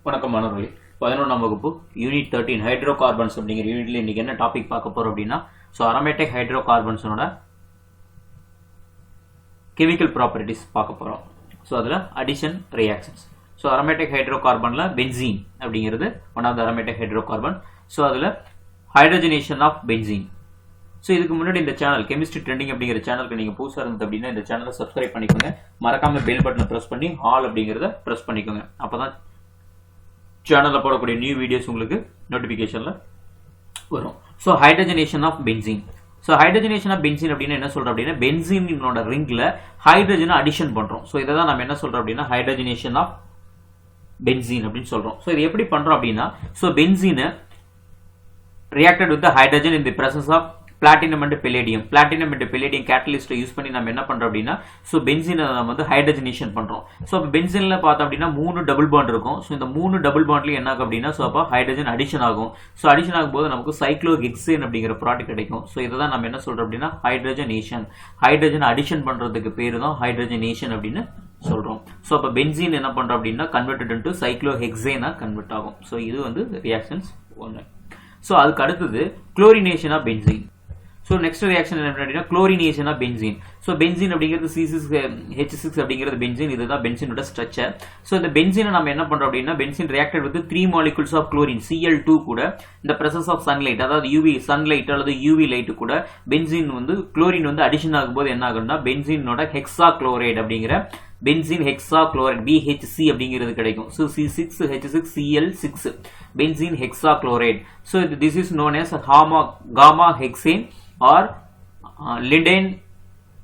வணக்கம் மாணவர்களே. 11ஆம் வகுப்பு யூனிட் 13 ஹைட்ரோகார்பன்ஸ் அப்படிங்கிற யூனிட்ல இன்னைக்கு என்ன டாபிக் பார்க்க போறோம் அப்படின்னா, அரோமேட்டிக் ஹைட்ரோகார்பன்ஸோட கெமிக்கல் ப்ராப்பர்ட்டிஸ் பார்க்க போறோம். அதுல அடிஷன் ரியாக்ஷன்ஸ். அரோமேட்டிக் ஹைட்ரோகார்பன்ல பென்சீன் அப்படிங்கிறது one of the aromatic hydrocarbon. அதுல ஹைட்ரஜனேஷன் ஆஃப் பென்சீன். இதுக்கு முன்னாடி இந்த சேனல் கெமிஸ்ட்ரி ட்ரெண்டிங் அப்படிங்கிற சேனலுக்கு நீங்க புதுசா இருந்தது அப்படின்னா இந்த சேனலை சப்ஸ்கிரைப் பண்ணிக்கோங்க. மறக்காம பெல் பட்டனை பிரஸ் பண்ணி ஆல் அப்படிங்கறத பிரஸ் பண்ணிக்கோங்க. அப்பதான் சேனல்ல போடக்கூடிய நியூ வீடியோஸ் உங்களுக்கு நோட்டிபிகேஷன்ல வரும். Hydrogenation of benzene. Hydrogenation of benzene அப்படின்னா என்ன சொல்றோம் அப்படின்னா, பென்சீனோட ரிங்ல ஹைட்ரஜனை அடிஷன் பண்றோம். இதை தான் நம்ம என்ன சொல்றோம் அப்படின்னா ஹைட்ரஜனேஷன் ஆஃப் பென்சீன் அப்படின்னு சொல்றோம். இது எப்படி பண்றோம் அப்படின்னா, பென்சீனை reacted with the hydrogen in the presence of platinum and palladium. Platinum and palladium catalyst use பண்ணி நம்ம என்ன பண்றோம் அப்படின்னா, பென்சீனை நம்ம வந்து ஹைட்ரஜனேஷன் பண்றோம். பென்சீன்ல பார்த்தோம் அப்படின்னா 3 டபுள் பாண்ட் இருக்கும். இந்த 3 டபுள் பாண்ட்லயும் என்ன ஆகும் அப்படின்னா, அப்ப ஹைட்ரஜன் அடிஷன் ஆகும். அடிஷன் ஆகும்போது நமக்கு சைக்ளோஹெக்சேன் அப்படிங்கிற ப்ராடக்ட் கிடைக்கும். இதை தான் நம்ம என்ன சொல்றோம் அப்படின்னா ஹைட்ரஜனேஷன். ஹைட்ரஜன் அடிஷன் பண்றதுக்கு பேரு தான் ஹைட்ரஜனேஷன் அப்படின்னு சொல்றோம். அப்ப பென்சீன் என்ன பண்றோம் அப்படின்னா கன்வெர்டட் இன்டு சைக்ளோஹெக்சேனா கன்வெர்ட் ஆகும். இது வந்து ரியாக்ஷன்ஸ் 1. அதுக்கு அடுத்தது chlorination of benzene. Next reaction என்ன அப்படின்னா குளோரினேஷன் ஆஃப் பென்சீன். பென்சீன் அப்படிங்கிறது C6H6 அப்படிங்கிறது பென்சீன். இதுதான் பென்சீனோட ஸ்ட்ரக்சர். இந்த பென்சீனை நம்ம என்ன பண்றோம் அப்படின்னா, benzene reacted with 3 molecules of chlorine Cl2 கூட இந்த பிரசன்ஸ் ஆஃப் சன்லைட், அதாவது யூவி சன்லைட் அல்லது யூவி லைட் கூட பென்சீன் வந்து குளோரின் வந்து அடிஷன் ஆகும்போது என்ன ஆகும்னா, பென்சீனோட ஹெக்ஸா குளோரைடு அப்படிங்கிற பென்சீன் ஹெக்ஸா குளோரைடு BHC அப்படிங்கிறது கிடைக்கும். C6H6Cl6 benzene hexa chloride. this is known as gamma hexane or lidane,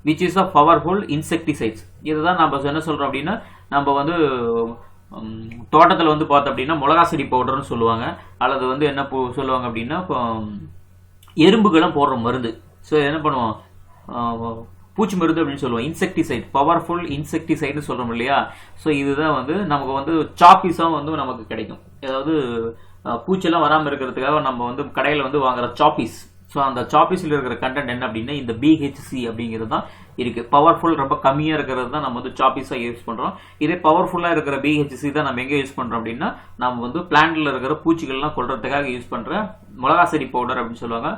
which is a powerful insecticides. இதுதான் நம்ம என்ன சொல்றோம் அப்படின்னா, நம்ம வந்து தோட்டத்துல வந்து பார்த்தோம் அப்படின்னா மிளகா செடி பவுடர்னு சொல்லுவாங்க, அல்லது வந்து என்ன சொல்லுவாங்க அப்படின்னா எறும்புகளும் போடுற மருந்து. என்ன பண்ணுவோம், பூச்சி மருந்து அப்படின்னு சொல்லுவோம், இன்செக்டிசைட், பவர்ஃபுல் இன்செக்டிசைட்னு சொல்றோம் இல்லையா. இதுதான் வந்து நமக்கு வந்து சாப்பீஸா வந்து நமக்கு கிடைக்கும். அதாவது பூச்செல்லாம் வராம இருக்கிறதுக்காக நம்ம வந்து கடையில வந்து வாங்குற சாப்பீஸ். அந்த சாப்பீஸ்ல இருக்கிற கண்டென்ட் என்ன அப்படின்னா இந்த BHC அப்படிங்கிறது தான் இருக்கு. பவர்ஃபுல் ரொம்ப கம்மியா இருக்கிறது தான் நம்ம வந்து சாப்பீஸா யூஸ் பண்றோம். இதே பவர்ஃபுல்லா இருக்கிற BHC தான் நம்ம எங்க யூஸ் பண்றோம் அப்படின்னா, நம்ம வந்து பிளான்ட்ல இருக்கிற பூச்சிகள்லாம் கொல்றதுக்காக யூஸ் பண்ற மிளகா செடி பவுடர் அப்படின்னு சொல்லுவாங்க,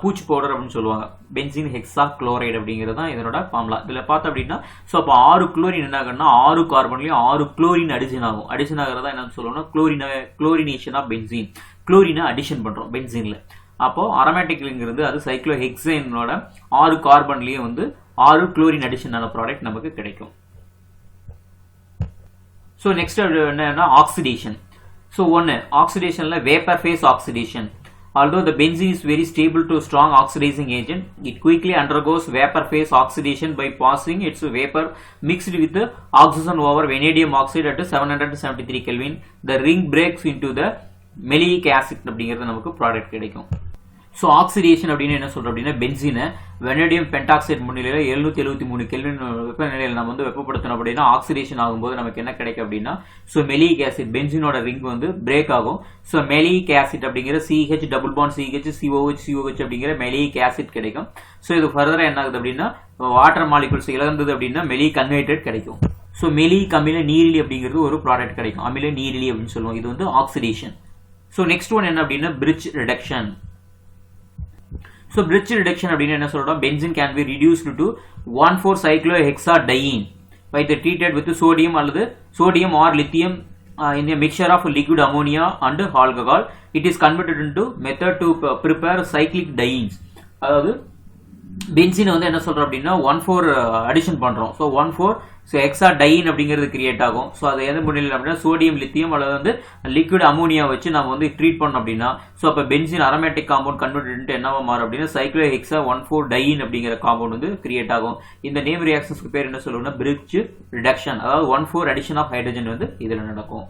பூச்சி பவுடர் அப்படின்னு சொல்லுவாங்க. பென்சீன் ஹெக்ஸா குளோரைடு அப்படிங்கிறது தான் இதனோட ஃபார்முலா. இதுல பார்த்தோம் அப்படின்னா அப்ப 6 குளோரின் என்ன ஆகும்னா 6 கார்பன்லயும் 6 குளோரின் அடிஷன் ஆகும். அடிஷன் ஆகிறதா என்ன சொல்லுவோம்னா குளோரினேஷன் ஆஃப் பென்சீன். குளோரினை அடிஷன் பண்றோம் பென்சீன்ல. அப்போ அரோமேட்டிக்ங்கிறது அது சைக்ளோஹெக்சேனோட 6 கார்பன்லயே வந்து 6 குளோரின் அடிஷனான ப்ராடக்ட் நமக்கு கிடைக்கும். நெக்ஸ்ட் என்னன்னா ஆக்சிடேஷன். ஒன்னு ஆக்சிடேஷன்ல vapour phase oxidation. Although the benzene is very stable to strong oxidizing agent, it quickly undergoes vapor phase oxidation by passing its vapor mixed with the oxygen over vanadium oxide at 773 Kelvin. The ring breaks into the maleic acid அப்படிங்கிறது நமக்கு product கிடைக்கும். Oxidation அப்படின்னு என்ன சொல்றோம் அப்படின்னா, பென்சீனை vanadium pentoxide முன்னிலையில 773 kelvin வெப்பநிலையில் நம்ம வந்து வெப்பப்படுத்தணும் அப்படின்னா ஆக்சிடேஷன் ஆகும்போது நமக்கு என்ன கிடைக்கும் அப்படின்னா, மெலிக் ஆசிட், பென்சீனோட ரிங் வந்து பிரேக் ஆகும். மெலிக் ஆசிட் அப்படிங்கிற CH double bond CH COH அப்படிங்கிற மெலிக் ஆசிட் கிடைக்கும். இது ஃபர்தரா என்ன ஆகுது அப்படின்னா, வாட்டர் மாலிகுல்ஸ் இழந்தது அப்படின்னா மெலிக் அன்ஹைட்ரேட் கிடைக்கும். மெலிக் அமில நீரிலி அப்படிங்கிறது ஒரு ப்ராடக்ட் கிடைக்கும், அமில நீரிலி அப்படின்னு சொல்லுவோம். இது வந்து ஆக்சிடேஷன். நெக்ஸ்ட் ஒன் என்ன அப்படின்னா பிரிட்ஜ் ரிடக்ஷன். bridge reduction அப்படினா என்ன சொல்றோம், benzene can be reduced to 1,4-cyclohexadiene by the treated with sodium அல்லது sodium or lithium in a mixture of liquid ammonia and alcohol. It is converted into method to prepare cyclic dienes. அதாவது பென்சீனை வந்து என்ன சொல்றோம் அப்படின்னா 1,4 addition பண்றோம். 1,4 ஹெக்ஸாடைன் அப்படிங்கிறது create ஆகும். அது எந்த முன்னிலையில் அப்படின்னா சோடியம் லித்தியம் அல்லது வந்து லிக்விட் அமோனியா வச்சு நம்ம வந்து ட்ரீட் பண்ணோம் அப்படின்னா, அப்ப பென்சீன் அரோமேட்டிக் காம்பவுண்ட் கன்வெர்ட் என்னவா மாறும் அப்படின்னா சைக்ளோஹெக்ஸா 1,4-டைன் அப்படிங்கிற காம்பவுண்ட் வந்து கிரியேட் ஆகும். இந்த நேம் ரியாக்ஷன்ஸ்க்கு பேர் என்ன சொல்லுவோம்னா பிரிட்ஜ் ரிடக்ஷன். அதாவது 1,4 அடிஷன் ஆஃப் ஹைட்ரஜன் வந்து இதுல நடக்கும்.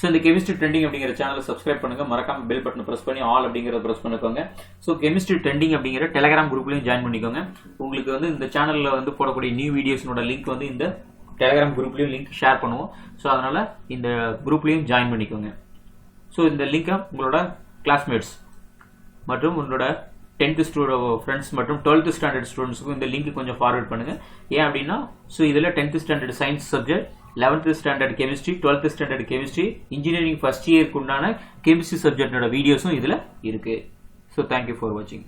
இந்த கெமிஸ்ட்ரி ட்ரெண்டிங் அப்படிங்கிற சேனலை சப்ஸ்கிரைப் பண்ணுங்க. மறக்காம பெல் பட்டனை பிரஸ் பண்ணி ஆல் அப்படிங்கறத பிரஸ் பண்ணிக்கோங்க. கெமிஸ்ட்ரி ட்ரெண்டிங் அப்படிங்கிற டெலிகிராம் குரூப்லயும் ஜாயின் பண்ணிக்கோங்க. உங்களுக்கு வந்து இந்த சேனல்ல வந்து போடக்கூடிய நியூ வீடியோஸ்னோட லிங்க் வந்து இந்த டெலிகிராம் குரூப்லயும் லிங்க் ஷேர் பண்ணுவோம். அதனால இந்த குரூப்லயும் ஜாயின் பண்ணிக்கோங்க. இந்த லிங்கை உங்களோட கிளாஸ்மேட்ஸ் மற்றும் உங்களோட 10th ஃப்ரெண்ட்ஸ் மற்றும் 12th ஸ்டாண்டர்ட் ஸ்டூடெண்ட்ஸ்க்கு இந்த லிங்க் கொஞ்சம் ஃபார்வர்ட் பண்ணுங்க. ஏன் அப்படின்னா இதுல 10th standard science subject 11th standard chemistry 12th standard chemistry engineering first இயருக்கு உண்டான கெமிஸ்ட்ரி சப்ஜெக்டோட வீடியோஸும் இதில் இருக்கு. ஸோ தேங்க்யூ ஃபார் வாட்சிங்.